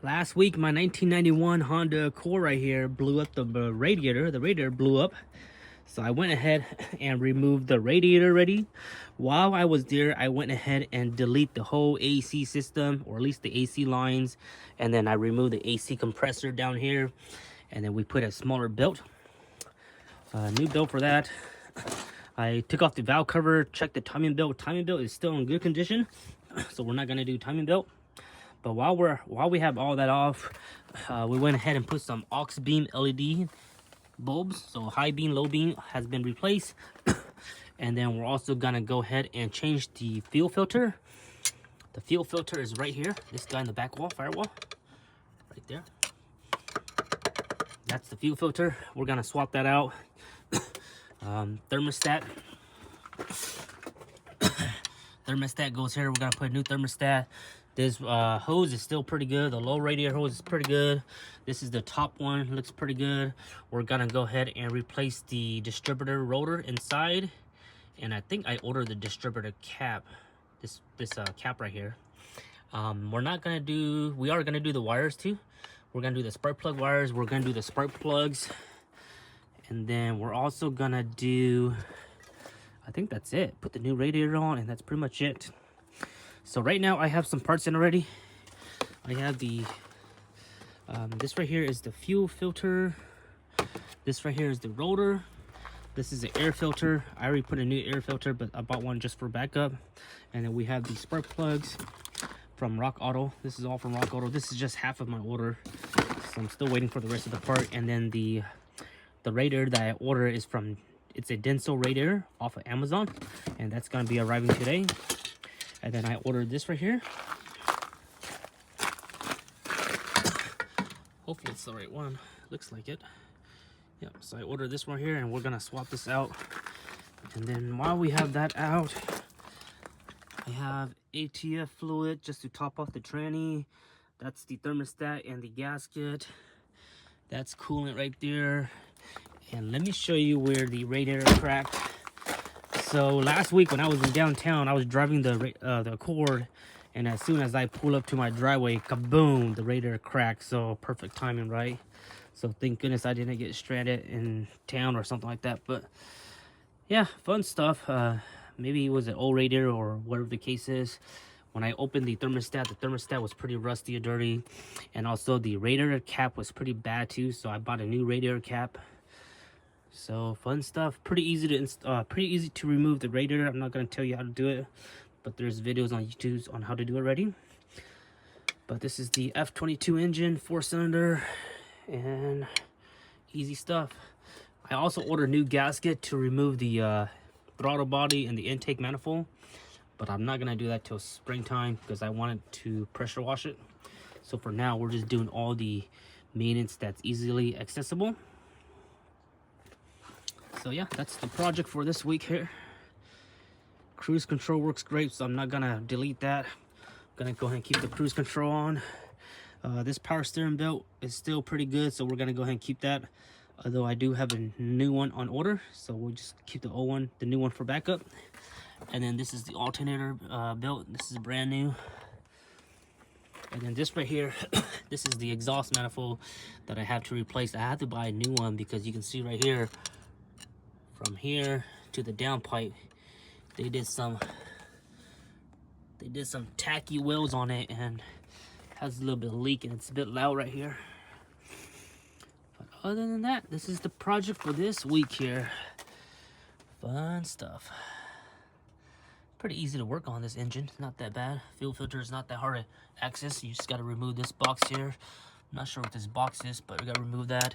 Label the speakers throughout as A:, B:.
A: Last week, my 1991 Honda Accord right here blew up the radiator. The radiator blew up. So I went ahead and removed the radiator already. While I was there, I went ahead and delete the whole AC system, or at least the AC lines. And then I removed the AC compressor down here. And then we put a smaller belt. New belt for that. I took off the valve cover, checked the timing belt. Timing belt is still in good condition. So we're not gonna do timing belt. But while we have all that off, we went ahead and put some aux beam LED bulbs. So high beam, low beam has been replaced. And then we're also gonna go ahead and change the fuel filter. The fuel filter is right here. This guy in the back wall, firewall, right there. That's the fuel filter. We're gonna swap that out. Thermostat. Thermostat goes here. We're gonna put a new thermostat. This hose is still pretty good. The low radiator hose is pretty good. This is the top one, looks pretty good. We're gonna go ahead and replace the distributor rotor inside. And I think I ordered the distributor cap, this cap right here. We are gonna do the wires too. We're gonna do the spark plug wires. We're gonna do the spark plugs. And then we're also gonna do, I think that's it. Put the new radiator on, and that's pretty much it. So right now I have some parts in already. I have the, this right here is the fuel filter. This right here is the rotor. This is the air filter. I already put a new air filter, but I bought one just for backup. And then we have the spark plugs from Rock Auto. This is all from Rock Auto. This is just half of my order. So I'm still waiting for the rest of the part. And then the radiator that I ordered is from, it's a Denso radiator off of Amazon. And that's gonna be arriving today. And then I ordered this right here. Hopefully it's the right one. Looks like it. Yep, so I ordered this one here, and we're gonna swap this out. And then while we have that out, I have ATF fluid just to top off the tranny. That's the thermostat and the gasket. That's coolant right there. And let me show you where the radiator cracked. So last week when I was in downtown, I was driving the Accord, and as soon as I pull up to my driveway, kaboom, the radiator cracked. So perfect timing, right? So thank goodness I didn't get stranded in town or something like that. But yeah, fun stuff. Maybe it was an old radiator or whatever the case is. When I opened the thermostat was pretty rusty or dirty, and also the radiator cap was pretty bad too. So I bought a new radiator cap. So fun stuff. Pretty easy to remove the radiator. I'm not gonna tell you how to do it, but there's videos on YouTube on how to do it already. But this is the F22 engine, 4-cylinder, and easy stuff. I also ordered a new gasket to remove the throttle body and the intake manifold, but I'm not gonna do that till springtime because I wanted to pressure wash it. So for now, we're just doing all the maintenance that's easily accessible. So yeah, that's the project for this week here. Cruise control works great, so I'm not gonna delete that. I'm gonna go ahead and keep the cruise control on. This power steering belt is still pretty good, so we're gonna go ahead and keep that. Although I do have a new one on order, so we'll just keep the old one, the new one for backup. And then this is the alternator belt. This is brand new. And then this right here, this is the exhaust manifold that I have to replace. I have to buy a new one because you can see right here, from here to the downpipe, they did some tacky wheels on it, and has a little bit of leak, and it's a bit loud right here. But other than that, this is the project for this week here. Fun stuff. Pretty easy to work on this engine. Not that bad. Fuel filter is not that hard to access. You just got to remove this box here. I'm not sure what this box is, but we got to remove that.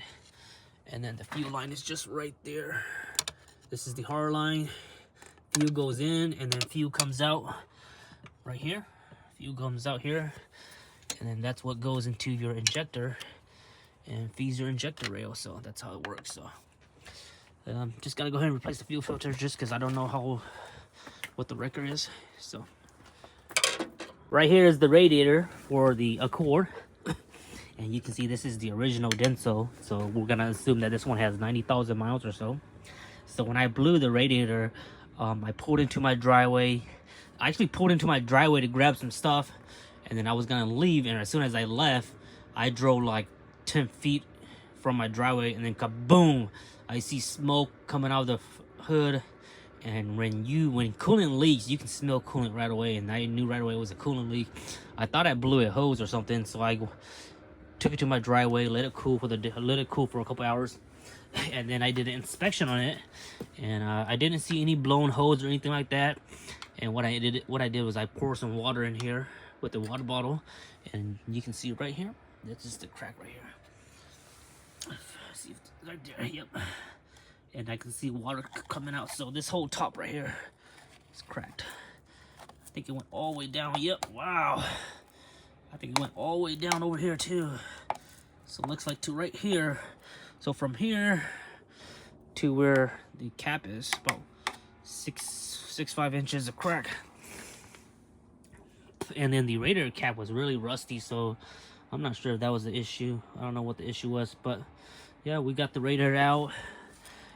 A: And then the fuel line is just right there. This is the hard line. Fuel goes in, and then fuel comes out right here. Fuel comes out here, and then that's what goes into your injector and feeds your injector rail. So that's how it works. So just gotta go ahead and replace the fuel filter just because I don't know what the wrecker is. So right here is the radiator for the Accord. And you can see this is the original Denso. So we're gonna assume that this one has 90,000 miles or so. So when I blew the radiator, I pulled into my driveway. I actually pulled into my driveway to grab some stuff, and then I was gonna leave, and as soon as I left, I drove like 10 feet from my driveway, and then kaboom, I see smoke coming out of the hood. And when coolant leaks, you can smell coolant right away, and I knew right away it was a coolant leak. I thought I blew a hose or something, so I took it to my driveway, let it cool for a couple hours, and then I did an inspection on it, and I didn't see any blown hose or anything like that. And what I did was I poured some water in here with the water bottle, and you can see right here, that's just a crack right here. See if it's right there. Yep. And I can see water coming out. So this whole top right here is cracked. I think it went all the way down. Yep, wow. I think it went all the way down over here too. So it looks like to right here. So from here to where the cap is, about 5 inches of crack. And then the radiator cap was really rusty, so I'm not sure if that was the issue. I don't know what the issue was, but yeah, we got the radiator out.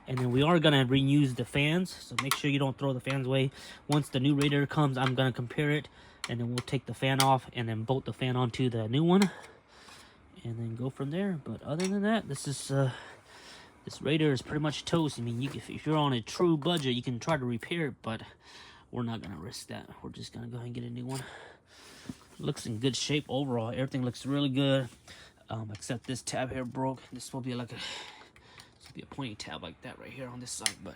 A: And then we are gonna reuse the fans, so make sure you don't throw the fans away. Once the new radiator comes, I'm gonna compare it, and then we'll take the fan off and then bolt the fan onto the new one, and then go from there. But other than that, this radiator is pretty much toast. I mean, if you're on a true budget, you can try to repair it, but we're not gonna risk that. We're just gonna go ahead and get a new one. Looks in good shape overall. Everything looks really good, except this tab here broke. This will be like a pointy tab like that right here on this side. But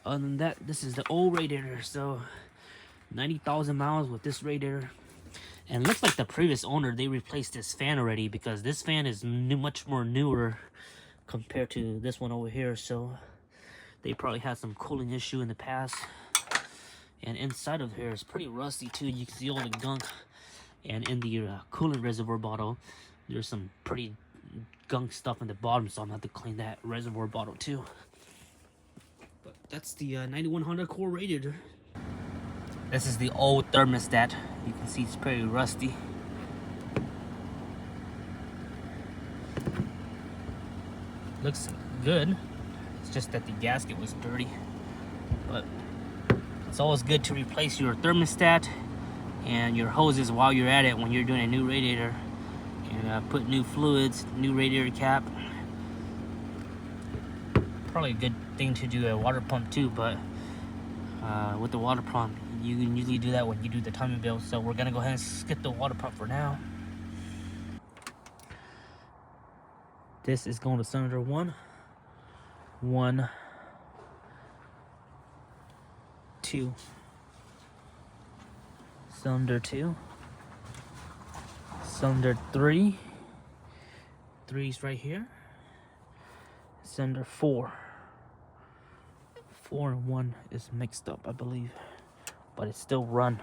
A: other than that, this is the old radiator. So 90,000 miles with this radiator, and it looks like the previous owner, they replaced this fan already, because this fan is much more newer compared to this one over here. So they probably had some cooling issue in the past. And inside of here is pretty rusty too. You can see all the gunk, and in the coolant reservoir bottle, there's some pretty gunk stuff in the bottom, so I'm gonna have to clean that reservoir bottle too. But that's the 91 Honda Core radiator. This is the old thermostat. You can see it's pretty rusty. Looks good. It's just that the gasket was dirty. But it's always good to replace your thermostat and your hoses while you're at it when you're doing a new radiator. And put new fluids, new radiator cap. Probably a good thing to do a water pump too, but with the water pump, you can usually do that when you do the timing belt. So we're gonna go ahead and skip the water pump for now. This is going to cylinder 1, 2, cylinder 2. Cylinder 3. 3's right here. Cylinder 4. 4 and 1 is mixed up, I believe. But it's still but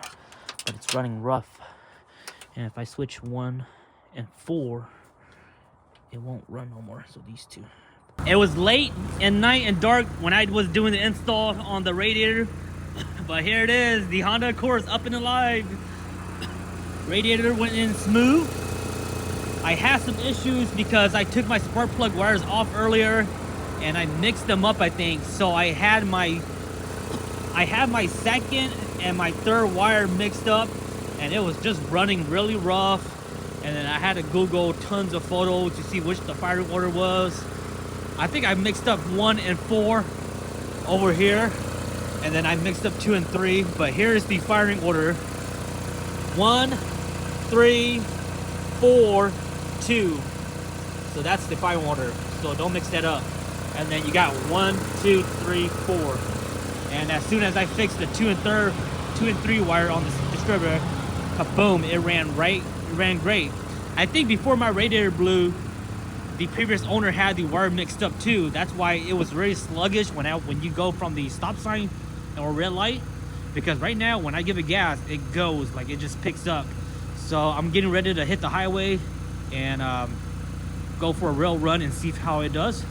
A: it's running rough. And if I switch 1 and 4, it won't run no more. So these two. It was late at night and dark when I was doing the install on the radiator. But here it is. The Honda Accord is up and alive. Radiator went in smooth. I had some issues because I took my spark plug wires off earlier and I mixed them up, I think. So I had my second and my third wire mixed up, and it was just running really rough. And then I had to Google tons of photos to see which the firing order was. I think I mixed up 1 and 4 over here, and then I mixed up 2 and 3. But here's the firing order: 1, 3, 4, 2. So that's the firing order. So don't mix that up. And then you got 1, 2, 3, 4. And as soon as I fixed the 2 and 3 wire on this distributor, kaboom! It ran right. It ran great. I think before my radiator blew, the previous owner had the wire mixed up too. That's why it was very sluggish when you go from the stop sign or red light. Because right now, when I give it gas, it goes, like it just picks up. So I'm getting ready to hit the highway and go for a real run and see how it does.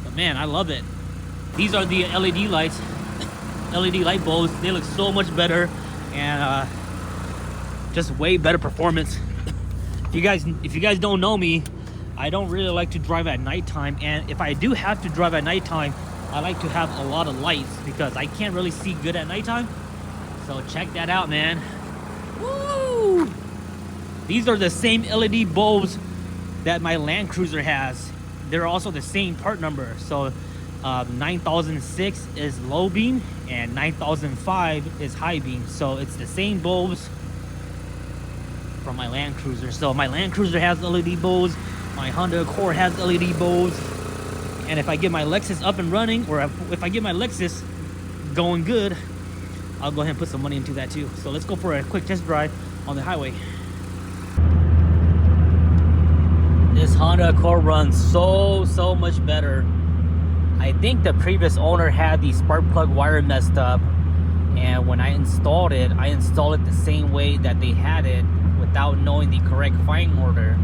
A: But man, I love it. These are the LED lights, LED light bulbs. They look so much better and just way better performance. If you guys don't know me, I don't really like to drive at nighttime, and if I do have to drive at nighttime, I like to have a lot of lights because I can't really see good at nighttime. So check that out, man. Woo! These are the same LED bulbs that my Land Cruiser has. They're also the same part number. So 9006 is low beam and 9005 is high beam. So it's the same bulbs from my Land Cruiser. So my Land Cruiser has LED bulbs, my Honda Accord has LED bulbs, and if I get my Lexus up and running, or if I get my Lexus going good, I'll go ahead and put some money into that too. So let's go for a quick test drive on the highway. This Honda Accord runs so much better. I think the previous owner had the spark plug wire messed up, and when I installed it the same way that they had it without knowing the correct firing order.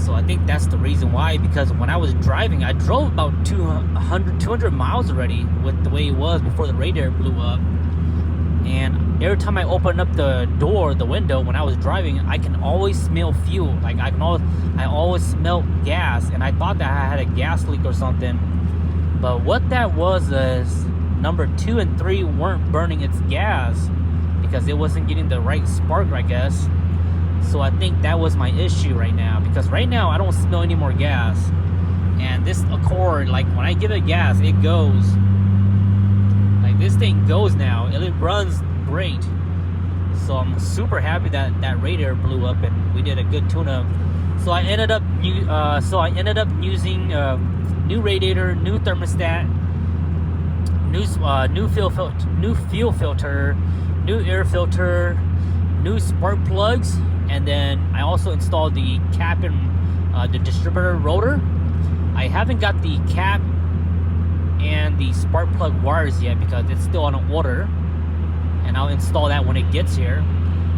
A: So I think that's the reason why, because when I was driving, I drove about 200 miles already with the way it was before the radiator blew up. And every time I open up the window when I was driving, I can always smell fuel. Like I always smell gas, and I thought that I had a gas leak or something. But what that was is number 2 and 3 weren't burning its gas because it wasn't getting the right spark, I guess. So I think that was my issue right now, because right now I don't smell any more gas. And this Accord, like when I give it gas, it goes. Like this thing goes now. It runs great. So I'm super happy that that radiator blew up and we did a good tune-up. So I ended up using new radiator, new thermostat, new fuel filter, new air filter, new spark plugs, and then I also installed the cap and the distributor rotor. I haven't got the cap and the spark plug wires yet because it's still on order, and I'll install that when it gets here.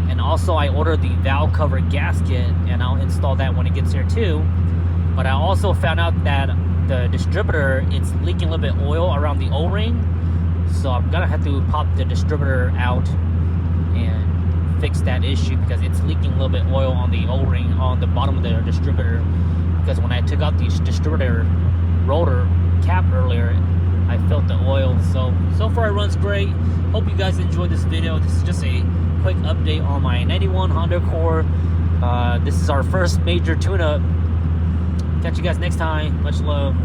A: And also I ordered the valve cover gasket, and I'll install that when it gets here too. But I also found out that the distributor, it's leaking a little bit oil around the O-ring, so I'm gonna have to pop the distributor out and fix that issue, because it's leaking a little bit oil on the O-ring on the bottom of the distributor. Because when I took out the distributor rotor cap earlier, I felt the oil. So far it runs great. Hope you guys enjoyed this video. This is just a quick update on my 91 Honda Accord. This is our first major tune-up. Catch you guys next time. Much love.